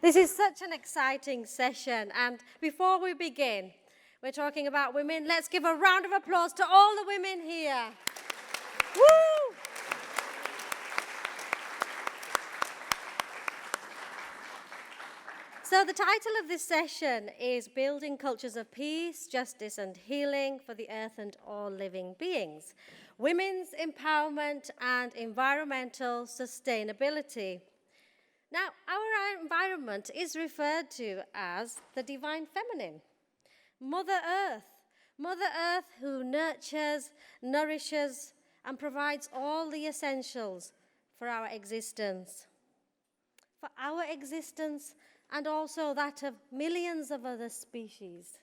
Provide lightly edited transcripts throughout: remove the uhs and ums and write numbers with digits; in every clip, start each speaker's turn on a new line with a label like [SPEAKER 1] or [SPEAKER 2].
[SPEAKER 1] This is such an exciting session, and before we begin, we're talking about women. Let's give a round of applause to all the women here. Woo! So the title of this session is Building Cultures of Peace, Justice and Healing for the Earth and All Living Beings, Women's Empowerment and Environmental Sustainability. Now, our environment is referred to as the divine feminine, Mother Earth who nurtures, nourishes, and provides all the essentials for our existence. And also that of millions of other species.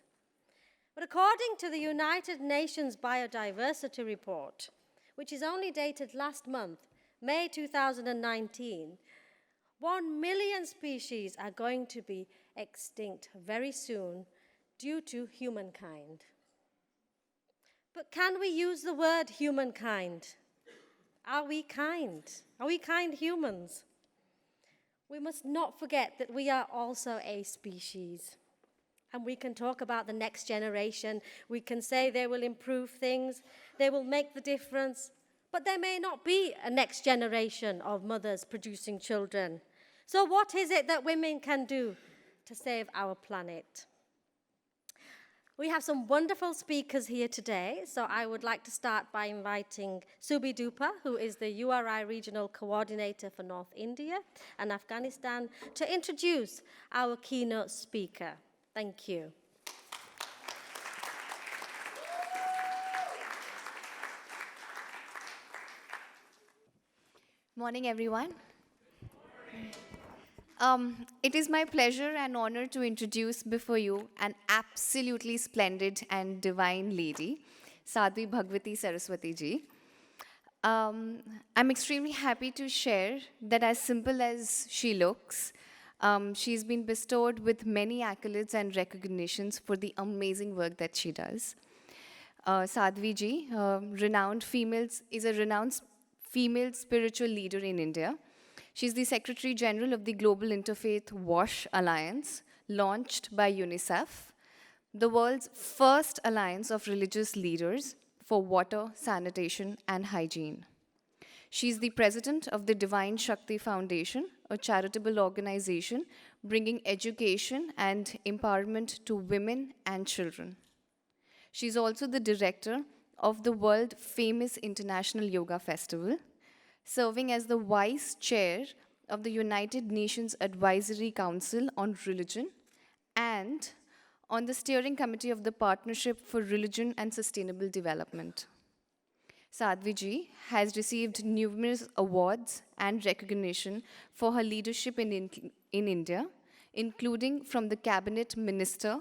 [SPEAKER 1] But according to the United Nations Biodiversity Report, which is only dated last month, May 2019, 1 million species are going to be extinct very soon due to humankind. But can we use the word humankind? Are we kind? Are we kind humans? We must not forget that we are also a species. And we can talk about the next generation. We can say they will improve things, they will make the difference, but there may not be a next generation of mothers producing children. So what is it that women can do to save our planet? We have some wonderful speakers here today, so I would like to start by inviting Subhi Dhupar, who is the URI Regional Coordinator for North India and Afghanistan, to introduce our keynote speaker. Thank you.
[SPEAKER 2] Morning, everyone. It is my pleasure and honor to introduce before you an absolutely splendid and divine lady, Sadhvi Bhagawati Saraswati ji. I'm extremely happy to share that as simple as she looks, she's been bestowed with many accolades and recognitions for the amazing work that she does. Sadhvi ji, is a renowned female spiritual leader in India. She's the Secretary General of the Global Interfaith WASH Alliance, launched by UNICEF, the world's first alliance of religious leaders for water, sanitation, and hygiene. She's the President of the Divine Shakti Foundation, a charitable organization bringing education and empowerment to women and children. She's also the Director of the world-famous International Yoga Festival, serving as the Vice Chair of the United Nations Advisory Council on Religion and on the Steering Committee of the Partnership for Religion and Sustainable Development. Sadhvi ji has received numerous awards and recognition for her leadership in India, including from the Cabinet Minister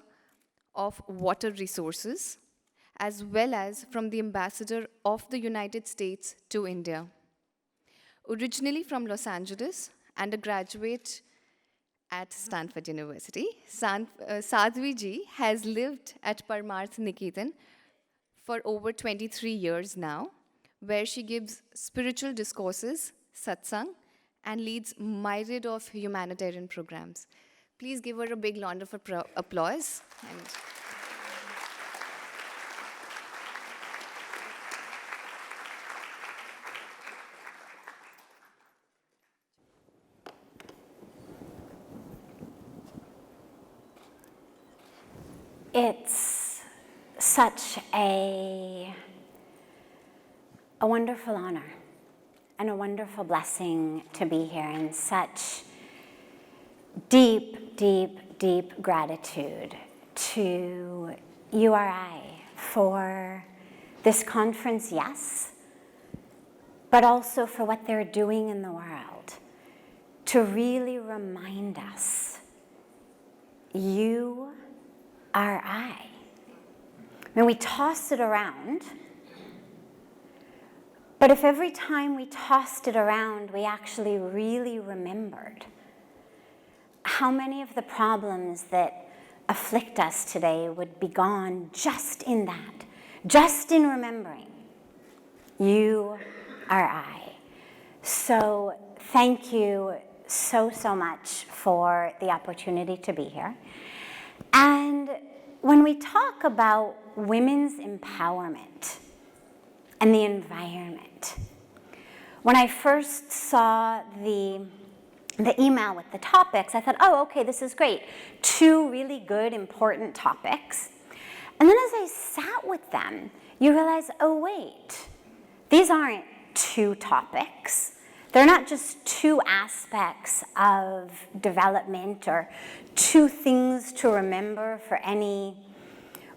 [SPEAKER 2] of Water Resources, as well as from the Ambassador of the United States to India. Originally from Los Angeles and a graduate at Stanford University, Sadhvi ji has lived at Parmarth Niketan for over 23 years now, where she gives spiritual discourses, satsang, and leads myriad of humanitarian programs. Please give her a big round of applause.
[SPEAKER 3] It's such a wonderful honor and a wonderful blessing to be here, and such deep, deep, deep gratitude to URI for this conference, yes, but also for what they're doing in the world to really remind us, you are I. mean, we toss it around, but if every time we tossed it around, we actually really remembered how many of the problems that afflict us today would be gone just in that, just in remembering, you are I. So thank you so, so much for the opportunity to be here. And when we talk about women's empowerment and the environment, when I first saw the email with the topics, I thought, oh, okay, this is great. 2 really good, important topics. And then as I sat with them, you realize, oh, wait, these aren't 2 topics. They're not just 2 aspects of development or 2 things to remember for any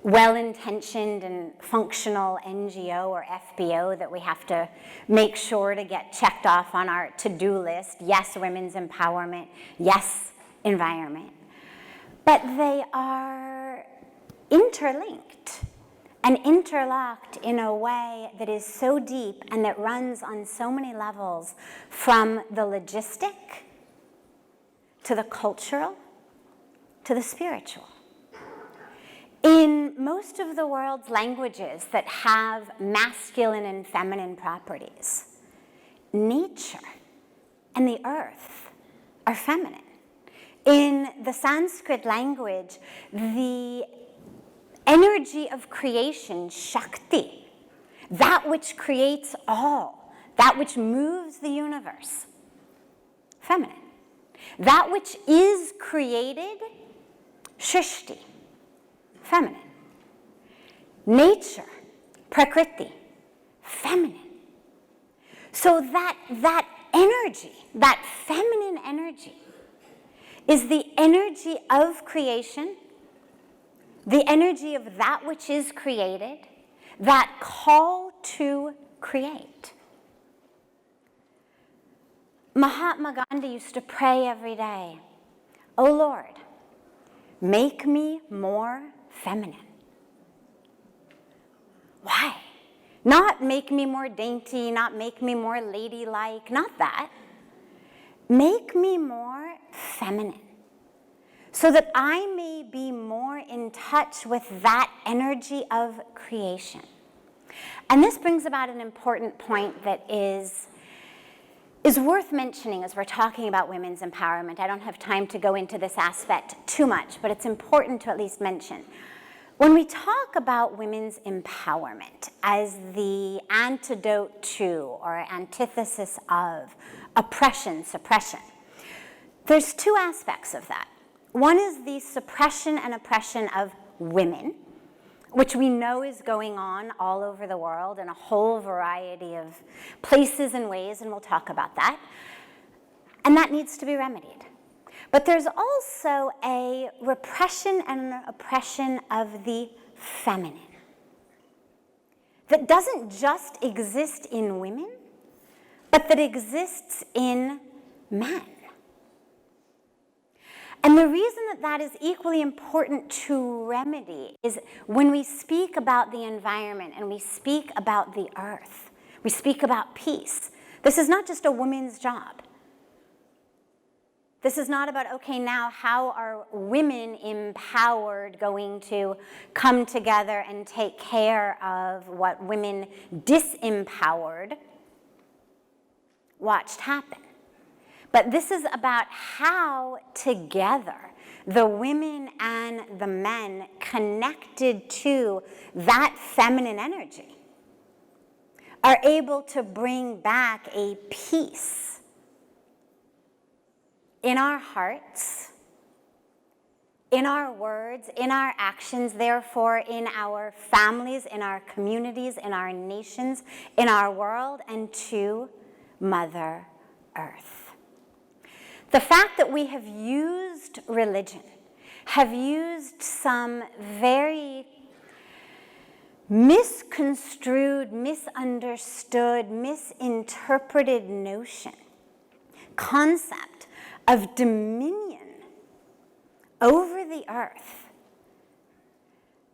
[SPEAKER 3] well-intentioned and functional NGO or FBO that we have to make sure to get checked off on our to-do list. Yes, women's empowerment. Yes, environment. But they are interlinked and interlocked in a way that is so deep and that runs on so many levels, from the logistic to the cultural to the spiritual. In most of the world's languages that have masculine and feminine properties, nature and the earth are feminine. In the Sanskrit language, the energy of creation, Shakti, that which creates all, that which moves the universe, feminine. That which is created, Shrishti, feminine. Nature, Prakriti, feminine. So that energy, that feminine energy, is the energy of creation, the energy of that which is created, that call to create. Mahatma Gandhi used to pray every day, "Oh Lord, make me more feminine." Why? Not make me more dainty, not make me more ladylike, not that. Make me more feminine, so that I may be more in touch with that energy of creation. And this brings about an important point that is worth mentioning as we're talking about women's empowerment. I don't have time to go into this aspect too much, but it's important to at least mention. When we talk about women's empowerment as the antidote to or antithesis of oppression, suppression, there's 2 aspects of that. One is the suppression and oppression of women, which we know is going on all over the world in a whole variety of places and ways, and we'll talk about that. And that needs to be remedied. But there's also a repression and an oppression of the feminine that doesn't just exist in women, but that exists in men. And the reason that that is equally important to remedy is when we speak about the environment and we speak about the earth, we speak about peace. This is not just a woman's job. This is not about, okay, now how are women empowered going to come together and take care of what women disempowered watched happen. But this is about how together the women and the men connected to that feminine energy are able to bring back a peace in our hearts, in our words, in our actions, therefore in our families, in our communities, in our nations, in our world, and to Mother Earth. The fact that we have used religion, have used some very misconstrued, misunderstood, misinterpreted notion, concept of dominion over the earth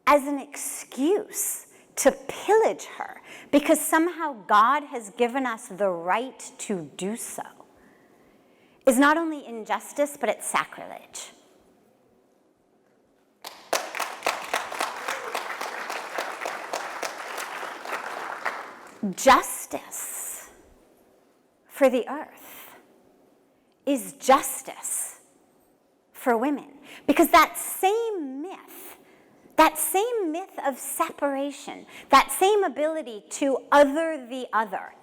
[SPEAKER 3] as an excuse to pillage her because somehow God has given us the right to do so is not only injustice, but it's sacrilege. Justice for the earth is justice for women. Because that same myth of separation, that same ability to other the other,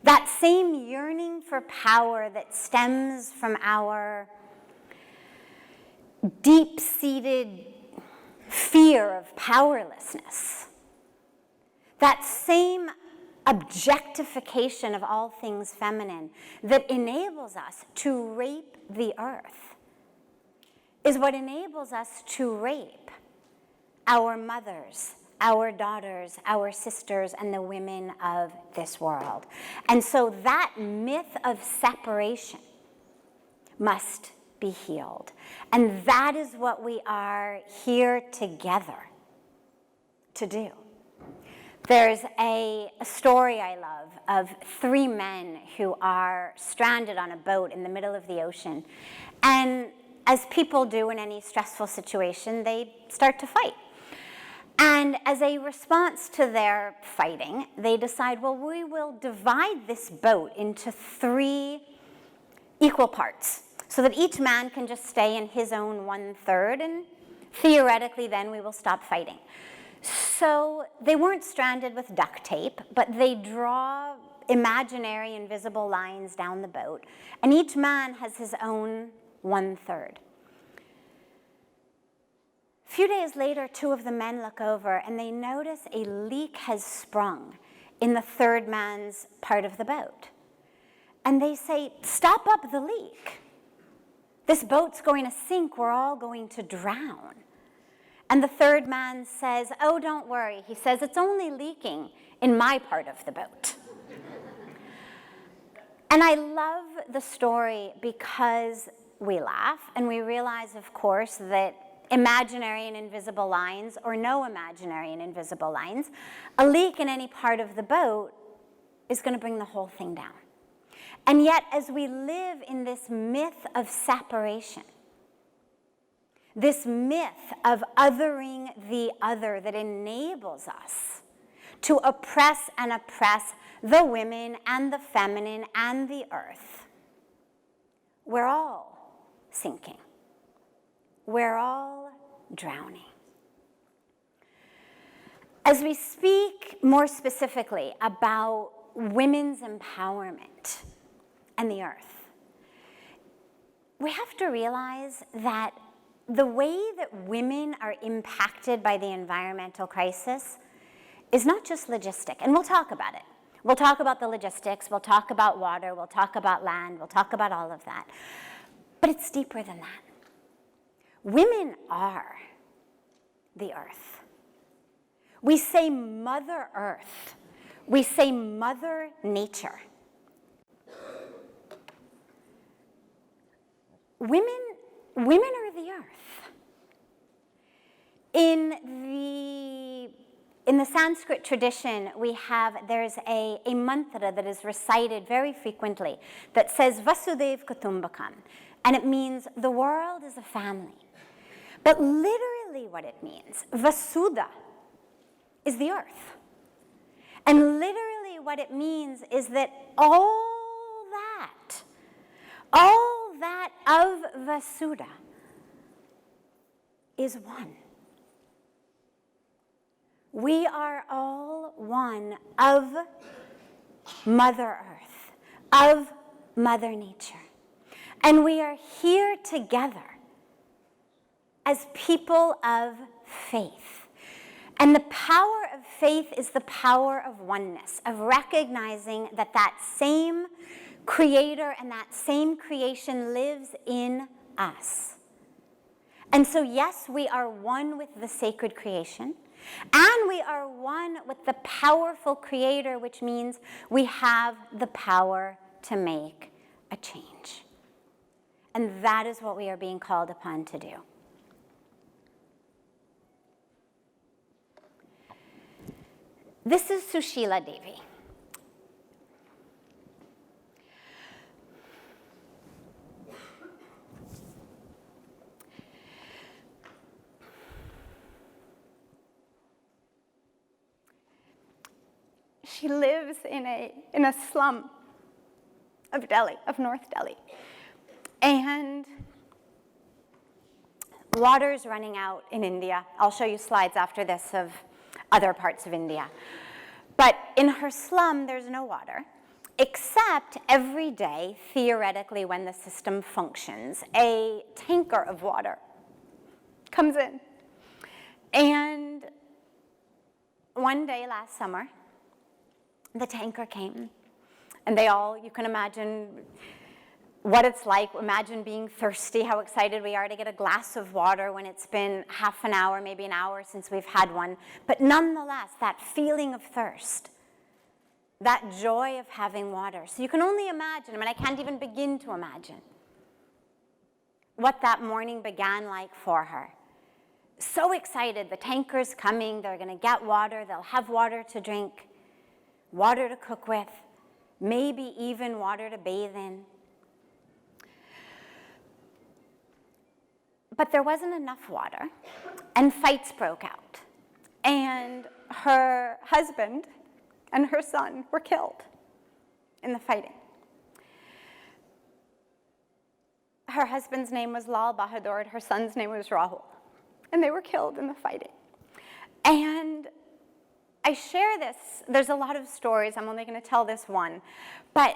[SPEAKER 3] that same yearning for power that stems from our deep-seated fear of powerlessness, that same objectification of all things feminine that enables us to rape the earth is what enables us to rape our mothers, our daughters, our sisters, and the women of this world. And so that myth of separation must be healed. And that is what we are here together to do. There's a story I love of 3 men who are stranded on a boat in the middle of the ocean. And as people do in any stressful situation, they start to fight. And as a response to their fighting, they decide, well, we will divide this boat into 3 equal parts so that each man can just stay in his own 1/3, and theoretically then we will stop fighting. So they weren't stranded with duct tape, but they draw imaginary invisible lines down the boat, and each man has his own 1/3. A few days later, 2 of the men look over and they notice a leak has sprung in the 3rd man's part of the boat. And they say, "Stop up the leak. This boat's going to sink. We're all going to drown." And the 3rd man says, "Oh, don't worry." He says, "It's only leaking in my part of the boat." And I love the story because we laugh and we realize, of course, that imaginary and invisible lines, or no imaginary and invisible lines, a leak in any part of the boat is going to bring the whole thing down. And yet, as we live in this myth of separation, this myth of othering the other that enables us to oppress and oppress the women and the feminine and the earth, we're all sinking. We're all drowning. As we speak more specifically about women's empowerment and the earth, we have to realize that the way that women are impacted by the environmental crisis is not just logistic, and we'll talk about it. We'll talk about the logistics, we'll talk about water, we'll talk about land, we'll talk about all of that. But it's deeper than that. Women are the earth. We say Mother Earth. We say Mother Nature. Women are the earth. In the Sanskrit tradition, there's a mantra that is recited very frequently that says Vasudev Kutumbakam, and it means the world is a family. But literally what it means, Vasudha, is the earth. And literally what it means is that all that of Vasudha is one. We are all one of Mother Earth, of Mother Nature. And we are here together as people of faith. And the power of faith is the power of oneness, of recognizing that that same creator and that same creation lives in us. And so yes, we are one with the sacred creation, and we are one with the powerful creator, which means we have the power to make a change. And that is what we are being called upon to do. This is Sushila Devi. She lives in a slum of Delhi, of North Delhi. And water's running out in India. I'll show you slides after this of other parts of India. But in her slum, there's no water, except every day, theoretically, when the system functions, a tanker of water comes in. And one day last summer, the tanker came, and they all, you can imagine what it's like. Imagine being thirsty, how excited we are to get a glass of water when it's been half an hour, maybe an hour since we've had one. But nonetheless, that feeling of thirst, that joy of having water. So you can only imagine, I mean, I can't even begin to imagine what that morning began like for her. So excited, the tanker's coming, they're going to get water, they'll have water to drink, water to cook with, maybe even water to bathe in. But there wasn't enough water, and fights broke out. And her husband and her son were killed in the fighting. Her husband's name was Lal Bahadur, and her son's name was Rahul. And they were killed in the fighting. And I share this, there's a lot of stories, I'm only going to tell this one. But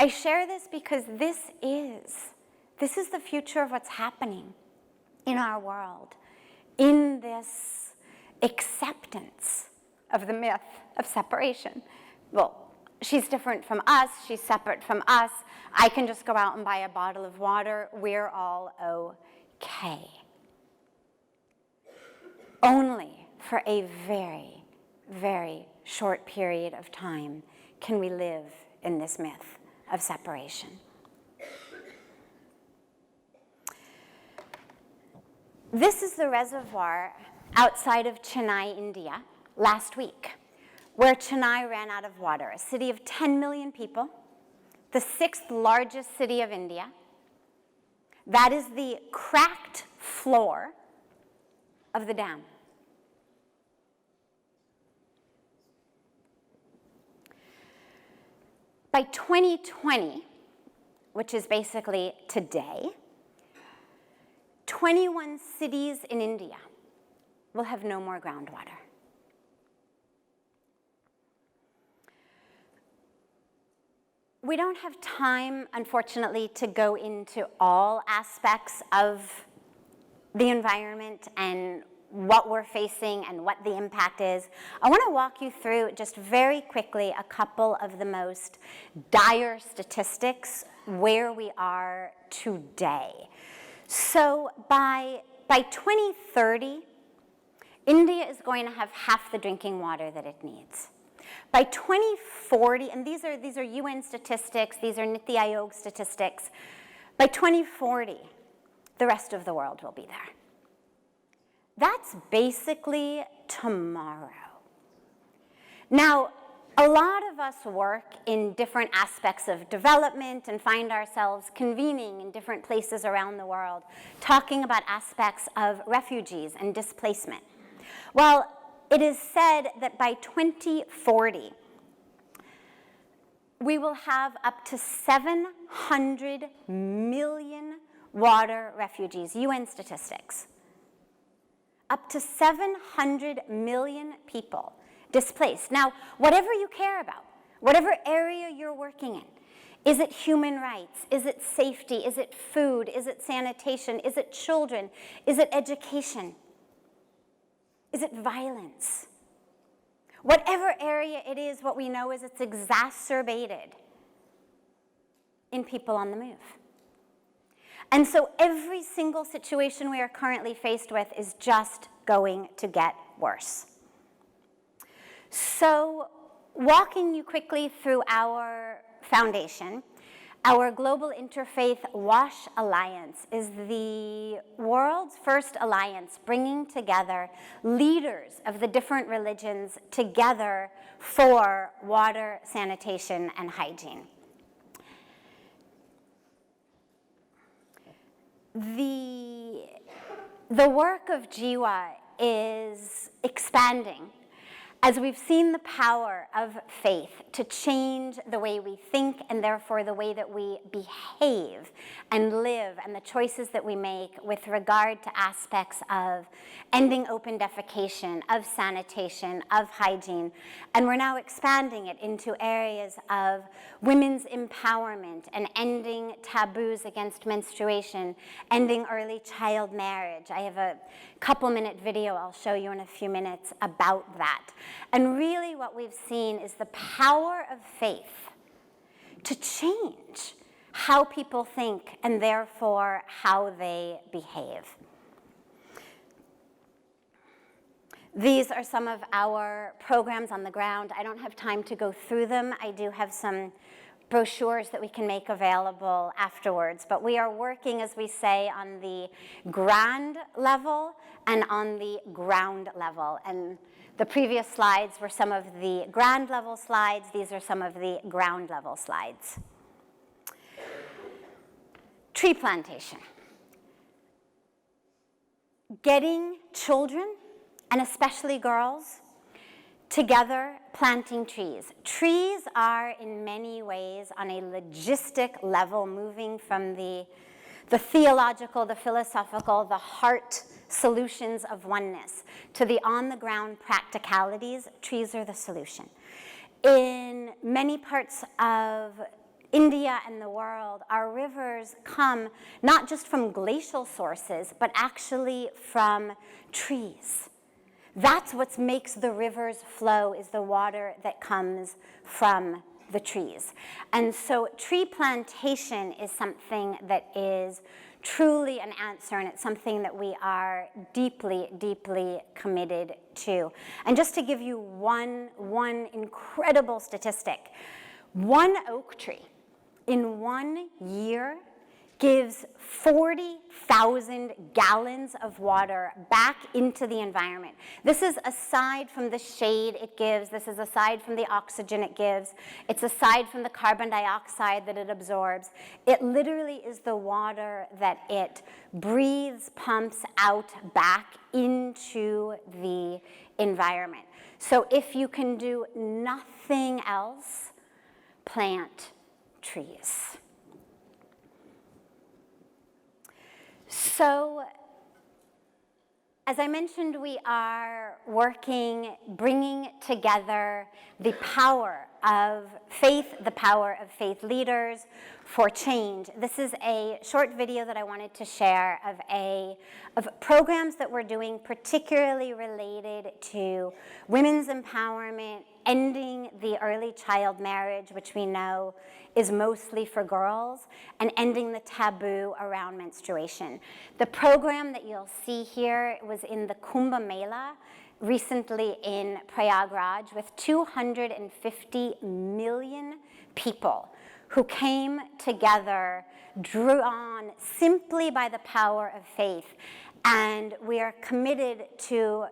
[SPEAKER 3] I share this because this is the future of what's happening in our world, in this acceptance of the myth of separation. Well, she's different from us, she's separate from us. I can just go out and buy a bottle of water, we're all okay. Only for a very, very short period of time can we live in this myth of separation. This is the reservoir outside of Chennai, India, last week, where Chennai ran out of water, a city of 10 million people, the 6th largest city of India. That is the cracked floor of the dam. By 2020, which is basically today, 21 cities in India will have no more groundwater. We don't have time, unfortunately, to go into all aspects of the environment and what we're facing and what the impact is. I want to walk you through just very quickly a couple of the most dire statistics where we are today. So by 2030, India is going to have half the drinking water that it needs. By 2040, and these are UN statistics, these are Niti Aayog statistics, by 2040, the rest of the world will be there. That's basically tomorrow. Now, a lot of us work in different aspects of development and find ourselves convening in different places around the world, talking about aspects of refugees and displacement. Well, it is said that by 2040, we will have up to 700 million water refugees, UN statistics. Up to 700 million people displaced. Now, whatever you care about, whatever area you're working in, is it human rights? Is it safety? Is it food? Is it sanitation? Is it children? Is it education? Is it violence? Whatever area it is, what we know is it's exacerbated in people on the move. And so every single situation we are currently faced with is just going to get worse. So walking you quickly through our foundation, our Global Interfaith WASH Alliance is the world's first alliance bringing together leaders of the different religions together for water, sanitation, and hygiene. The work of GWA is expanding As we've seen the power of faith to change the way we think and therefore the way that we behave and live and the choices that we make with regard to aspects of ending open defecation, of sanitation, of hygiene, and we're now expanding it into areas of women's empowerment and ending taboos against menstruation, ending early child marriage. I have a couple-minute video I'll show you in a few minutes about that. And really what we've seen is the power of faith to change how people think and therefore how they behave. These are some of our programs on the ground. I don't have time to go through them. I do have some brochures that we can make available afterwards. But we are working, as we say, on the grand level and on the ground level. And the previous slides were some of the grand level slides. These are some of the ground level slides. Tree plantation. Getting children, and especially girls, together planting trees. Trees are in many ways on a logistic level moving from the theological, the philosophical, the heart solutions of oneness to the on-the-ground practicalities. Trees are the solution. In many parts of India and the world, our rivers come not just from glacial sources, but actually from trees. That's what makes the rivers flow, is the water that comes from the trees. And so tree plantation is something that is truly an answer, and it's something that we are deeply, deeply committed to. And just to give you one incredible statistic, one oak tree in 1 year gives 40,000 gallons of water back into the environment. This is aside from the shade it gives. This is aside from the oxygen it gives. It's aside from the carbon dioxide that it absorbs. It literally is the water that it breathes, pumps out back into the environment. So if you can do nothing else, plant trees. So, as I mentioned, we are working, bringing together the power of faith, the power of faith leaders for change. This is a short video that I wanted to share of programs that we're doing particularly related to women's empowerment, ending the early child marriage, which we know is mostly for girls, and ending the taboo around menstruation. The program that you'll see here was in the Kumbh Mela recently in Prayagraj with 250 million people who came together, drawn simply by the power of faith. And we are committed to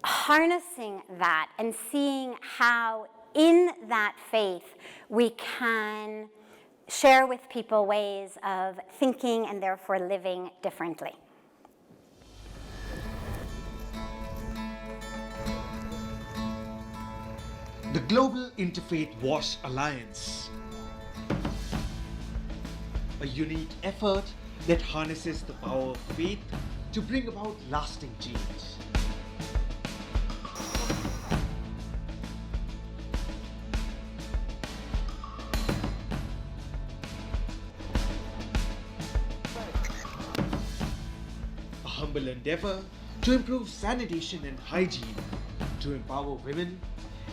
[SPEAKER 3] harnessing that and seeing how in that faith we can share with people ways of thinking and therefore living differently.
[SPEAKER 4] The Global Interfaith WASH Alliance, a unique effort that harnesses the power of faith to bring about lasting change. A humble endeavor to improve sanitation and hygiene, to empower women,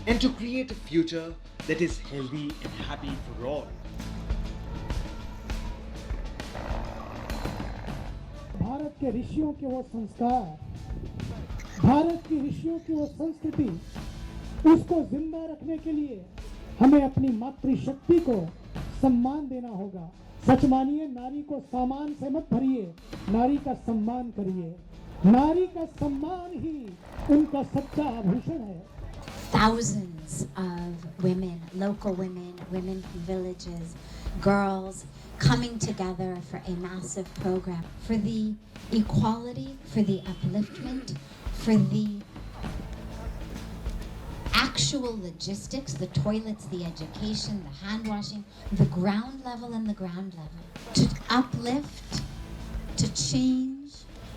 [SPEAKER 4] and to create a future that is healthy and happy for all.
[SPEAKER 5] Bharat के ऋषियों के वो संस्कार, भारत की ऋषियों की वो संस्कृति, उसको जिंदा रखने के लिए हमें अपनी मातृशक्ति को सम्मान देना होगा। सच मानिए, नारी को सामान से मत भरिए, नारी का सम्मान करिए। नारी का सम्मान ही उनका सच्चा आभूषण है।
[SPEAKER 6] Thousands of women, local women, women from villages, girls coming together for a massive program for the equality, for the upliftment, for the actual logistics, the toilets, the education, the hand washing, the ground level and the ground level, to uplift, to change,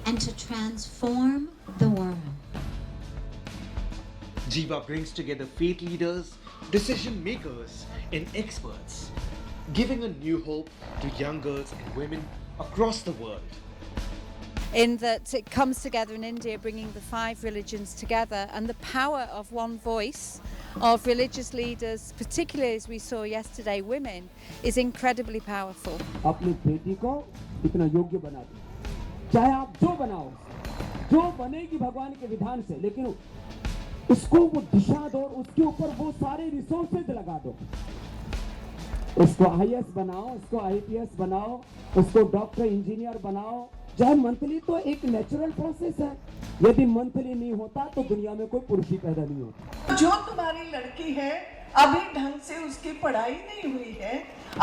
[SPEAKER 6] and to transform the world.
[SPEAKER 4] Jiva brings together faith leaders, decision makers, and experts, giving a new hope to young girls and women across the world.
[SPEAKER 7] In that it comes together in India, bringing the 5 religions together, and the power of one voice of religious leaders, particularly as we saw yesterday, women, is incredibly powerful.
[SPEAKER 5] अपनी बेटी को इतना योग्य बना दो, चाहे आप जो बनाओ, जो बनेगी भगवान के विधान से, लेकिन उसको वो दिशा दो, उसके ऊपर वो सारे रिसोर्सेज लगा दो. उसको IAS बनाओ, उसको IPS बनाओ, उसको डॉक्टर इंजीनियर बनाओ. चाहे मंथली तो एक नेचुरल प्रोसेस है. यदि मंथली नहीं होता तो दुनिया में कोई पुरुष ही पैदा नहीं होता.
[SPEAKER 8] जो तुम्हारी लड़की है, अभी ढंग से उसकी पढ़ाई नहीं हुई है,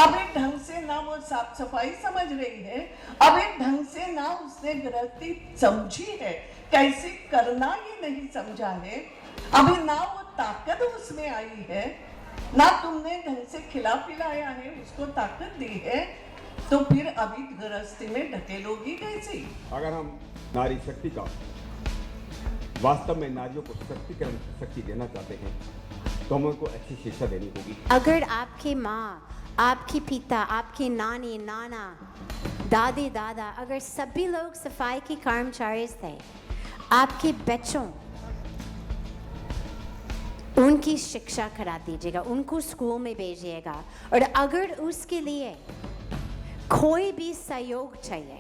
[SPEAKER 8] अभी ढंग से ना वो साफ सफाई समझ रही है, अभी ढंग से ना उसने गृहस्थी समझी है, कैसे करना ये नहीं समझा है, अभी ना वो ताकत उसमें आई है, ना तुमने ढंग से खिला पिलाया है, उसको ताकत दी है, तो फिर अभी गृहस्थी में ढकेलोगी कैसे?
[SPEAKER 9] अगर हम नारी शक्ति का वास्तव में नारियों को सशक्तिकरण शक्ति देना चाहते हैं तो हमें उनको अच्छी शिक्षा देनी होगी.
[SPEAKER 3] अगर आपकी माँ, आपकी पिता, आपकी नानी, नाना, दादी, दादा, अगर सभी लोग सफाई की कर्मचारी थे, आपके बच्चों उनकी शिक्षा करा दीजिएगा, उनको स्कूल में भेजिएगा. और अगर उसके लिए कोई भी सहयोग चाहिए,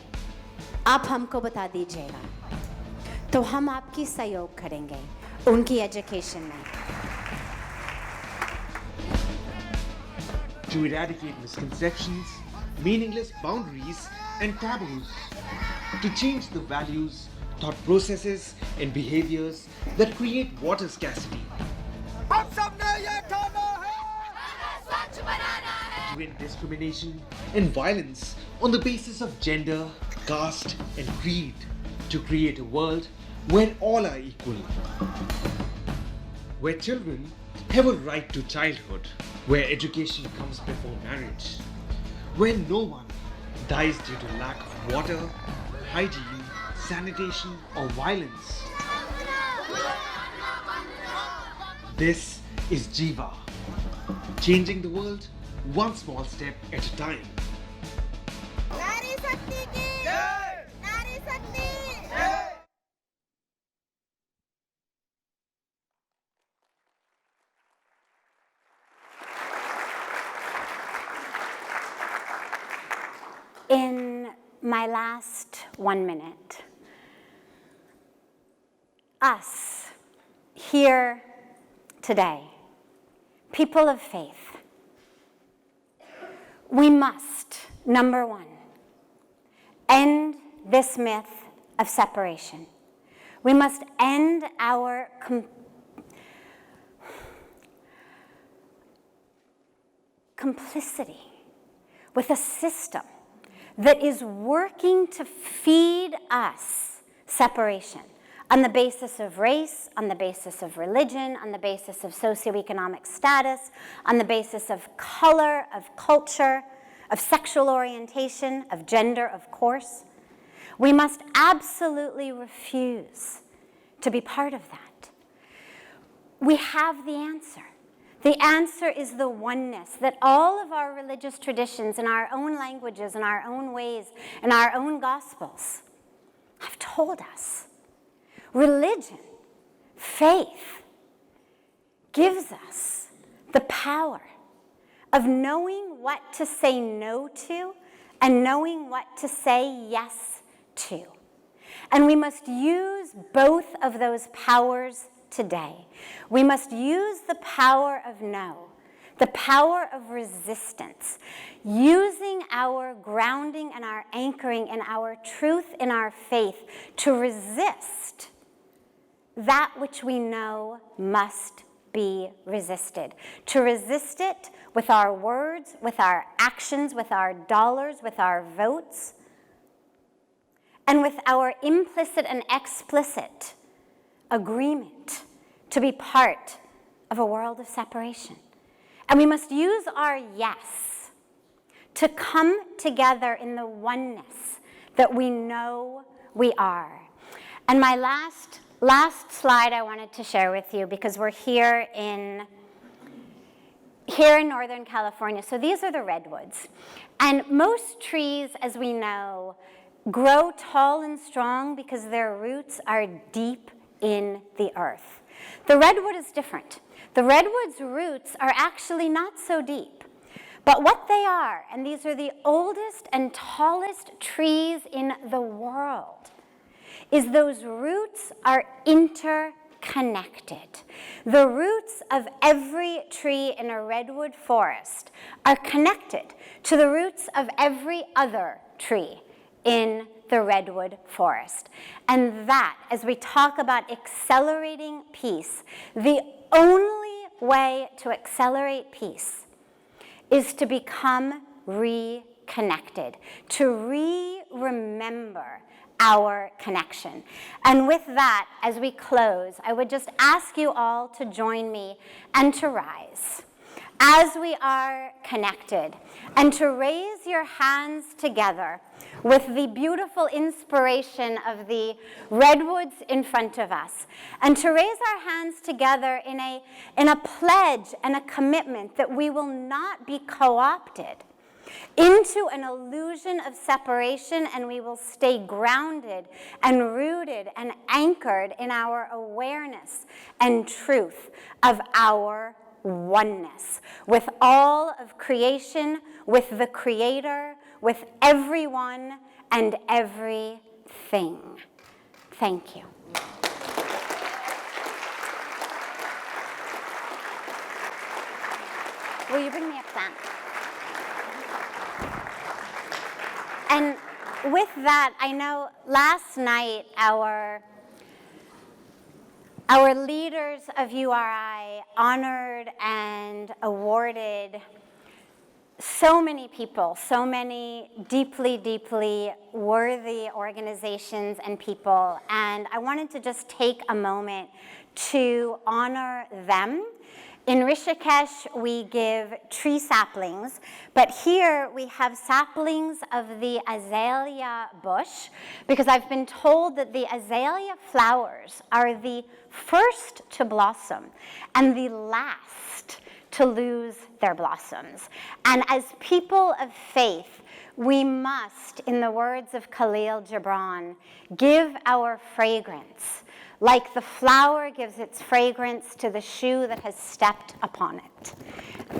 [SPEAKER 3] आप हमको बता दीजिएगा, तो हम आपकी सहयोग करेंगे उनकी एजुकेशन में.
[SPEAKER 4] To eradicate misconceptions, meaningless boundaries, and taboos, to change the values, thought processes, and behaviors that create water scarcity. To end discrimination and violence on the basis of gender, caste, and creed, to create a world where all are equal, where children have a right to childhood, where education comes before marriage, where no one dies due to lack of water, hygiene, sanitation, or violence. This is Jiva, changing the world one small step at a time.
[SPEAKER 3] In my last 1 minute, us here today, people of faith, we must, number 1, end this myth of separation. We must end our complicity with a system that is working to feed us separation on the basis of race, on the basis of religion, on the basis of socioeconomic status, on the basis of color, of culture, of sexual orientation, of gender, of course. We must absolutely refuse to be part of that. We have the answer. The answer is the oneness that all of our religious traditions in our own languages, in our own ways, in our own gospels have told us. Religion, faith, gives us the power of knowing what to say no to and knowing what to say yes to. And we must use both of those powers today. We must use the power of no, the power of resistance, using our grounding and our anchoring and our truth in our faith to resist that which we know must be resisted. To resist it with our words, with our actions, with our dollars, with our votes, and with our implicit and explicit agreement to be part of a world of separation. And we must use our yes to come together in the oneness that we know we are. And my last slide I wanted to share with you, because we're here in Northern California. So these are the redwoods. And most trees, as we know, grow tall and strong because their roots are deep in the earth. The redwood is different. The redwood's roots are actually not so deep. But what they are, and these are the oldest and tallest trees in the world, is those roots are interconnected. The roots of every tree in a redwood forest are connected to the roots of every other tree in the redwood forest. And that, as we talk about accelerating peace, the only way to accelerate peace is to become reconnected, to remember our connection. And with that, as we close, I would just ask you all to join me and to rise as we are connected, and to raise your hands together with the beautiful inspiration of the redwoods in front of us, and to raise our hands together in a pledge and a commitment that we will not be co-opted into an illusion of separation, and we will stay grounded and rooted and anchored in our awareness and truth of our oneness with all of creation, with the Creator, with everyone and everything. Thank you. Will you bring me a plant? And with that, I know last night our leaders of URI honored and awarded so many people, so many deeply, deeply worthy organizations and people. And I wanted to just take a moment to honor them. In Rishikesh, we give tree saplings, but here we have saplings of the azalea bush, because I've been told that the azalea flowers are the first to blossom and the last to lose their blossoms. And as people of faith, we must, in the words of Khalil Gibran, give our fragrance like the flower gives its fragrance to the shoe that has stepped upon it.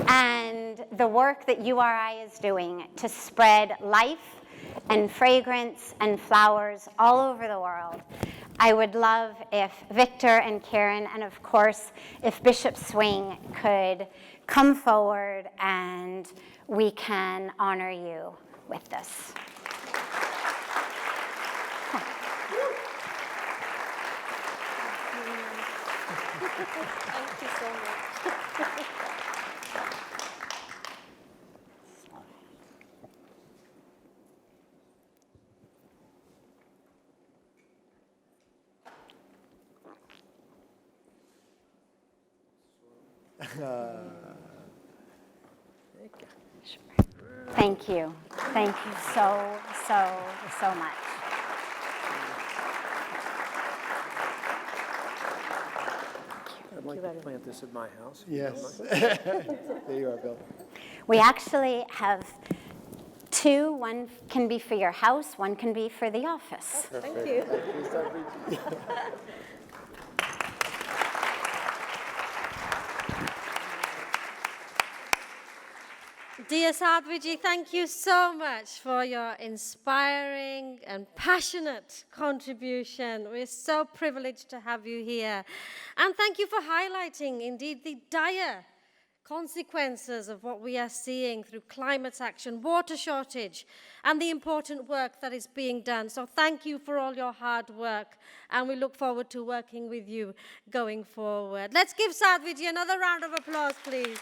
[SPEAKER 3] And the work that URI is doing to spread life and fragrance and flowers all over the world, I would love if Victor and Karen, and of course, if Bishop Swing could come forward and we can honor you with this.
[SPEAKER 1] Thank you so much.
[SPEAKER 3] Thank you. Thank you so, so, so much.
[SPEAKER 10] I'd like to plant this at my house.
[SPEAKER 11] Yes. There you are, Bill.
[SPEAKER 3] We actually have two. One can be for your house, one can be for the office.
[SPEAKER 1] Thank you. Dear Sadhvi, thank you so much for your inspiring and passionate contribution. We're so privileged to have you here. And thank you for highlighting, indeed, the dire consequences of what we are seeing through climate action, water shortage, and the important work that is being done. So thank you for all your hard work, and we look forward to working with you going forward. Let's give Sadhvi another round of applause, please.